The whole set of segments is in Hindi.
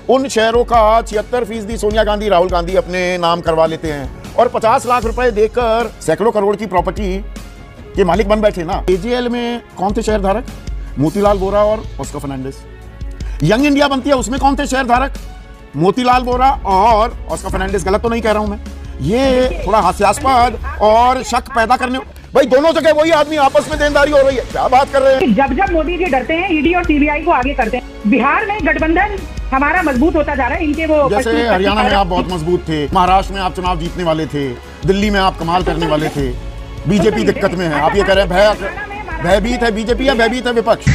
उन शेयरों का 76% सोनिया गांधी राहुल गांधी अपने नाम करवा लेते हैं और 50 लाख रुपए देकर सैकड़ों करोड़ की प्रॉपर्टी के मालिक बन बैठे ना। एजेएल में कौन थे शेयर धारक? मोतीलाल वोरा और ऑस्कर फर्नांडिस। यंग इंडिया बनती है, उसमें कौन थे शेयर धारक? मोतीलाल वोरा और ऑस्कर फर्नांडिस। गलत तो नहीं कह रहा हूं मैं? ये थोड़ा हास्यास्पद और शक पैदा करने, भाई दोनों जगह वही आदमी आपस में देनदारी हो रही है, क्या बात कर रहे हैं? जब मोदी जी डरते हैं ईडी और सीबीआई को आगे करते हैं। बिहार में गठबंधन हमारा मजबूत होता जा रहा है, इनके वो जैसे हरियाणा में आप बहुत मजबूत थे, महाराष्ट्र में आप चुनाव जीतने वाले थे, दिल्ली में आप कमाल करने वाले थे, बीजेपी दिक्कत में है। आप ये कह रहे हैं भयभीत है बीजेपी या भयभीत है विपक्ष?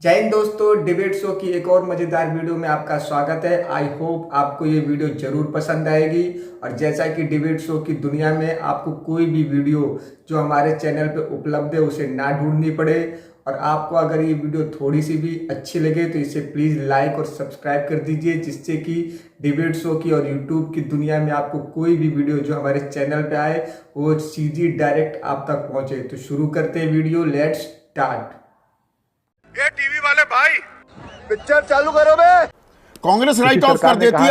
जय हिंद दोस्तों, डिबेट शो की एक और मजेदार वीडियो में आपका स्वागत है। आई होप आपको ये वीडियो जरूर पसंद आएगी। और जैसा कि डिबेट शो की दुनिया में आपको कोई भी वीडियो जो हमारे चैनल पे उपलब्ध है उसे ना ढूंढनी पड़े, और आपको अगर ये वीडियो थोड़ी सी भी अच्छी लगे तो इसे प्लीज लाइक और सब्सक्राइब कर दीजिए, जिससे कि डिबेट शो की और यूट्यूब की दुनिया में आपको कोई भी वीडियो जो हमारे चैनल पे आए वो सीधी डायरेक्ट आप तक पहुंचे। तो शुरू करते हैं वीडियो, लेट्स स्टार्ट। ये टीवी वाले भाई पिक्चर चालू करो बे। कांग्रेस राइट ऑफ कर देती है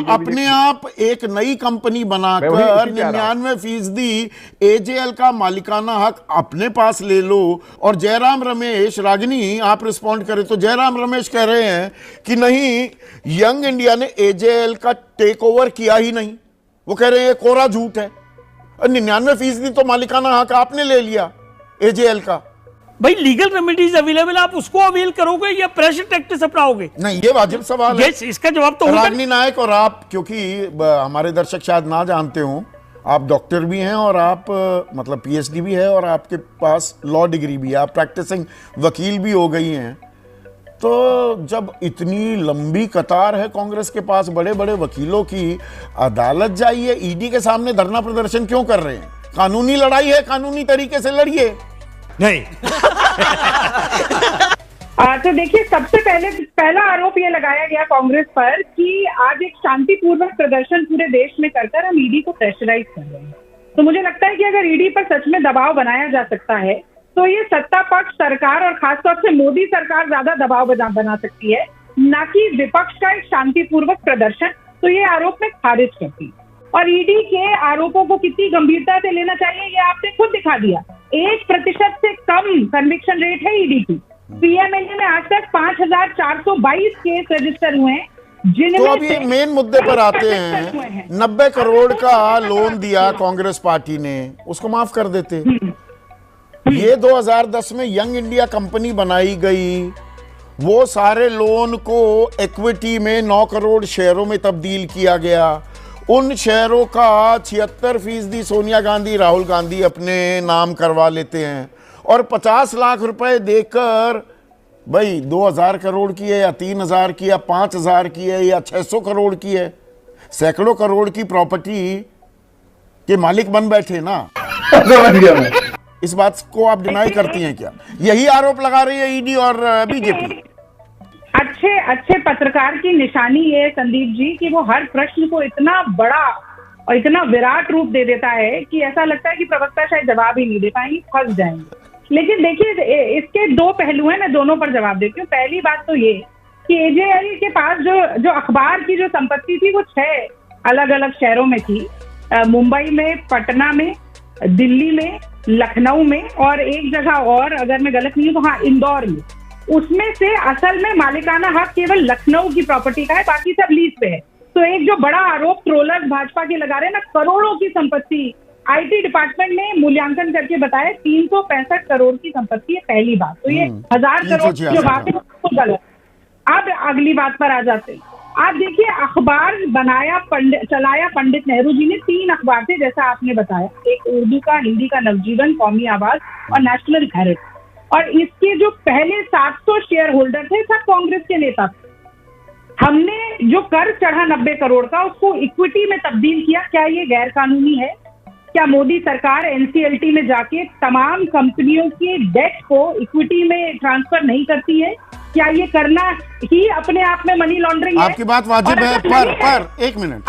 अपने आप एक नई कंपनी बनाकर 99% एजेएल का मालिकाना हक अपने पास ले लो। और जयराम रमेश, रागिनी आप रिस्पॉन्ड करें तो जयराम रमेश कह रहे हैं कि नहीं, यंग इंडिया ने एजेएल का टेक ओवर किया ही नहीं। वो कह रहे हैं कोरा झूठ है। 99% तो मालिकाना हक आपने ले लिया एजेएल का। भाई लीगल रेमेडीज अवेलेबल, आप उसको अवेल करोगे या प्रेशर टैक्टिस अपनाओगे? नहीं, ये वाजिब सवाल है। इसका जवाब तो रागिनी नायक, और आप, क्योंकि हमारे दर्शक शायद ना जानते हो, आप डॉक्टर भी हैं और आप मतलब पीएचडी भी है और आपके पास लॉ डिग्री भी है, आप प्रैक्टिसिंग वकील भी हो गई हैं। तो जब इतनी लंबी कतार है कांग्रेस के पास बड़े बड़े वकीलों की, अदालत जाइए, ईडी के सामने धरना प्रदर्शन क्यों कर रहे हैं? कानूनी लड़ाई है, कानूनी तरीके से लड़िए। नहीं तो देखिए, सबसे पहला आरोप ये लगाया गया कांग्रेस पर कि आज एक शांतिपूर्वक प्रदर्शन पूरे देश में कर हम ईडी को प्रेशराइज कर रहे हैं। तो मुझे लगता है कि अगर ईडी पर सच में दबाव बनाया जा सकता है तो ये सत्ता पक्ष सरकार और खासतौर से मोदी सरकार ज्यादा दबाव बना सकती है, न कि विपक्ष का एक शांतिपूर्वक प्रदर्शन। तो ये आरोप में खारिज करती है। और ईडी के आरोपों को कितनी गंभीरता से लेना चाहिए ये आपने खुद दिखा दिया। 1% से कम कन्विक्शन रेट है ईडी की। पीएमएलए में आज तक 5422 केस रजिस्टर हुए हैं, जिनमें तो अभी मेन मुद्दे पर आते हैं। 90 करोड़ का लोन दिया कांग्रेस पार्टी ने, उसको माफ कर देते। ये 2010 में यंग इंडिया कंपनी बनाई गई, वो सारे लोन को इक्विटी में 9 करोड़ शेयरों में तब्दील किया गया। उन शेयरों का 76% सोनिया गांधी राहुल गांधी अपने नाम करवा लेते हैं और 50 लाख रुपए देकर, भाई 2000 करोड़ की है या 3000 की या 5000 की है या 600 करोड़ की है, सैकड़ों करोड़ की प्रॉपर्टी के मालिक बन बैठे ना। इस बात को आप डिनाई करती हैं क्या? यही आरोप लगा रही है ईडी और बीजेपी। अच्छे पत्रकार की निशानी ये है संदीप जी कि वो हर प्रश्न को इतना बड़ा और इतना विराट रूप दे देता है कि ऐसा लगता है कि प्रवक्ता शायद जवाब ही नहीं दे पाएंगे, फंस जाएंगे। लेकिन देखिए, इसके दो पहलू हैं, मैं दोनों पर जवाब देती हूँ। पहली बात तो ये कि एजेएल के पास जो अखबार की जो संपत्ति थी वो 6 अलग अलग शहरों में थी, मुंबई में, पटना में, दिल्ली में, लखनऊ में और एक जगह और, अगर मैं गलत नहीं हूँ तो हाँ, इंदौर में। उसमें से असल में मालिकाना हक केवल लखनऊ की प्रॉपर्टी का है, बाकी सब लीज पे है। तो एक जो बड़ा आरोप ट्रोलर्स भाजपा के लगा रहे हैं ना, करोड़ों की संपत्ति, आईटी डिपार्टमेंट ने मूल्यांकन करके बताया 365 करोड़ की संपत्ति है। पहली बात तो ये 1000 करोड़ जो बात है वो गलत। अब अगली बात पर आ जाते हैं। आप देखिए, अखबार चलाया पंडित नेहरू जी ने। 3 अखबार थे जैसा आपने बताया, एक उर्दू का, हिंदी का नवजीवन, कौमी आवाज और नेशनल हेराल्ड। और इसके जो पहले 700 शेयर होल्डर थे सब कांग्रेस के नेता थे। हमने जो कर चढ़ा 90 करोड़ का उसको इक्विटी में तब्दील किया। क्या ये गैर कानूनी है? क्या मोदी सरकार एनसीएलटी में जाके तमाम कंपनियों के डेट को इक्विटी में ट्रांसफर नहीं करती है? क्या ये करना ही अपने आप में मनी लॉन्ड्रिंग है? आपकी बात वाजिब है, पर एक मिनट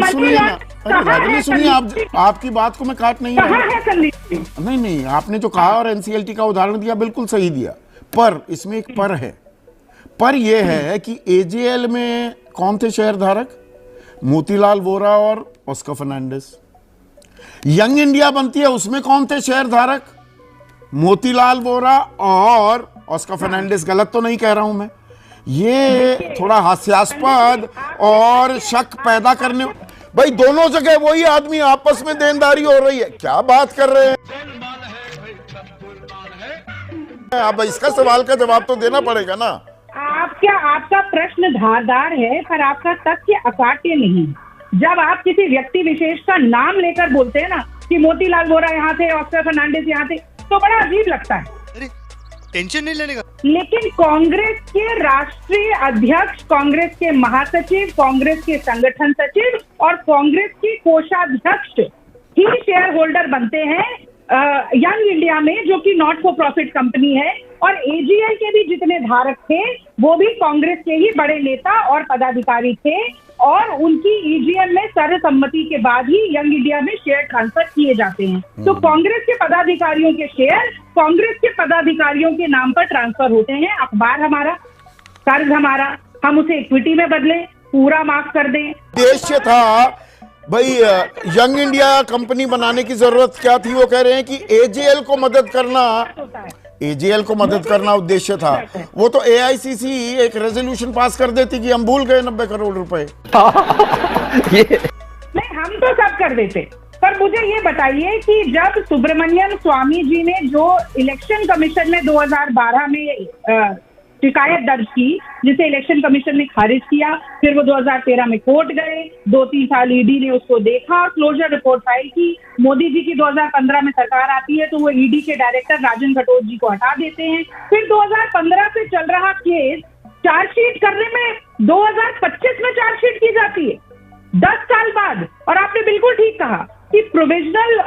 सुनिए ना। रागिनी सुनिए, आपकी बात को मैं काट नहीं रहा। नहीं, आपने जो कहा और एनसीएलटी का उदाहरण दिया बिल्कुल सही दिया, पर इसमें एक पर है। पर यह है कि एजेएल में कौन थे शेयर धारक? मोतीलाल वोरा और ऑस्कर फर्नांडिस। यंग इंडिया बनती है, उसमें कौन थे शेयर धारक? मोतीलाल वोरा और ऑस्कर फर्नांडिस। गलत तो नहीं कह रहा हूं मैं? ये थोड़ा हास्यास्पद और शक पैदा करने, भाई दोनों जगह वही आदमी आपस में देनदारी हो रही है, क्या बात कर रहे हैं आप? इसका सवाल का जवाब तो देना पड़ेगा ना। आपका प्रश्न धारदार है, पर आपका तथ्य अकाट्य नहीं। जब आप किसी व्यक्ति विशेष का नाम लेकर बोलते हैं ना कि मोतीलाल वोरा यहाँ थे, ऑस्कर फर्नांडिस यहाँ थे, तो बड़ा अजीब लगता है। अरे टेंशन नहीं लेने का। लेकिन कांग्रेस के राष्ट्रीय अध्यक्ष, कांग्रेस के महासचिव, कांग्रेस के संगठन सचिव और कांग्रेस के कोषाध्यक्ष ही शेयर होल्डर बनते हैं यंग इंडिया में, जो कि नॉट फॉर प्रॉफिट कंपनी है। और एजीएल के भी जितने धारक थे वो भी कांग्रेस के ही बड़े नेता और पदाधिकारी थे, और उनकी ईजीएम में सर्वसम्मति के बाद ही यंग इंडिया में शेयर ट्रांसफर किए जाते हैं। तो कांग्रेस के पदाधिकारियों के शेयर कांग्रेस के पदाधिकारियों के नाम पर ट्रांसफर होते हैं। अखबार हमारा, कर्ज हमारा, हम उसे इक्विटी में बदलें, पूरा माफ कर दें। उद्देश्य था भाई यंग इंडिया कंपनी बनाने की जरूरत क्या थी? वो कह रहे हैं कि एजेएल को मदद करना, एजेएल को मदद करना उद्देश्य था। वो तो एआईसीसी एक रेजोल्यूशन पास कर देती कि हम भूल गए 90 करोड़ रुपए। नहीं, हम तो सब कर देते। पर मुझे ये बताइए कि जब सुब्रमण्यम स्वामी जी ने जो इलेक्शन कमीशन में 2012 में शिकायत दर्ज की, जिसे इलेक्शन कमीशन ने खारिज किया, फिर वो 2013 में कोर्ट गए, 2-3 साल ईडी ने उसको देखा और क्लोजर रिपोर्ट फाइल की। मोदी जी की 2015 में सरकार आती है तो वो ईडी के डायरेक्टर राजन कटोच जी को हटा देते हैं। फिर 2015 से चल रहा केस चार्जशीट करने में 2025 में चार्जशीट की जाती है, 10 साल बाद। और आपने बिल्कुल ठीक कहा कि प्रोविजनल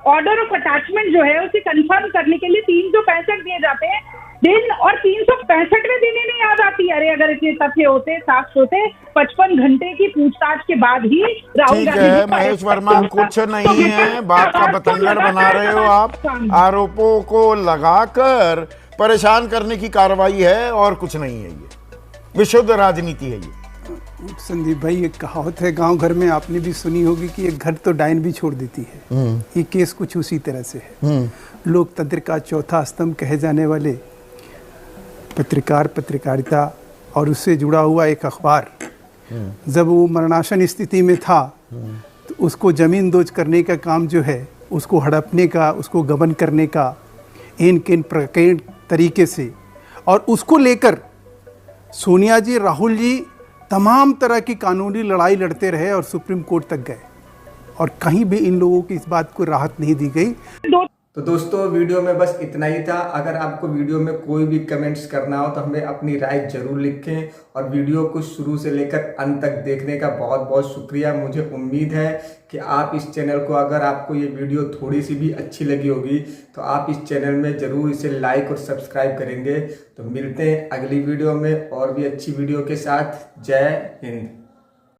ऑर्डर ऑफ अटैचमेंट जो है उसे कंफर्म करने के लिए 365 दिए जाते हैं दिन, और 365वें दिन ही नहीं याद आती। अरे अगर इतने तथ्य होते, साक्ष्य होते, 55 घंटे की पूछताछ के बाद ही राहुल गांधी। ठीक है महेश वर्मा, कुछ नहीं है, बात का बतंगड़ बना रहे हो आप। आरोपों को लगाकर परेशान करने की कार्रवाई है और कुछ नहीं है, ये विशुद्ध राजनीति है। ये संदीप भाई, एक कहावत है गांव घर में, आपने भी सुनी होगी कि एक घर तो डायन भी छोड़ देती है। ये केस कुछ उसी तरह से है। लोकतंत्र का चौथा स्तंभ कहे जाने वाले पत्रकारिता और उससे जुड़ा हुआ एक अखबार, जब वो मरणासन स्थिति में था तो उसको जमीन दोज करने का काम जो है, उसको हड़पने का, उसको गबन करने का इन प्रकरण तरीके से, और उसको लेकर सोनिया जी, राहुल जी तमाम तरह की कानूनी लड़ाई लड़ते रहे और सुप्रीम कोर्ट तक गए, और कहीं भी इन लोगों की इस बात को राहत नहीं दी गई। तो दोस्तों वीडियो में बस इतना ही था। अगर आपको वीडियो में कोई भी कमेंट्स करना हो तो हमें अपनी राय जरूर लिखें, और वीडियो को शुरू से लेकर अंत तक देखने का बहुत बहुत शुक्रिया। मुझे उम्मीद है कि आप इस चैनल को, अगर आपको ये वीडियो थोड़ी सी भी अच्छी लगी होगी तो आप इस चैनल में ज़रूर इसे लाइक और सब्सक्राइब करेंगे। तो मिलते हैं अगली वीडियो में और भी अच्छी वीडियो के साथ। जय हिंद।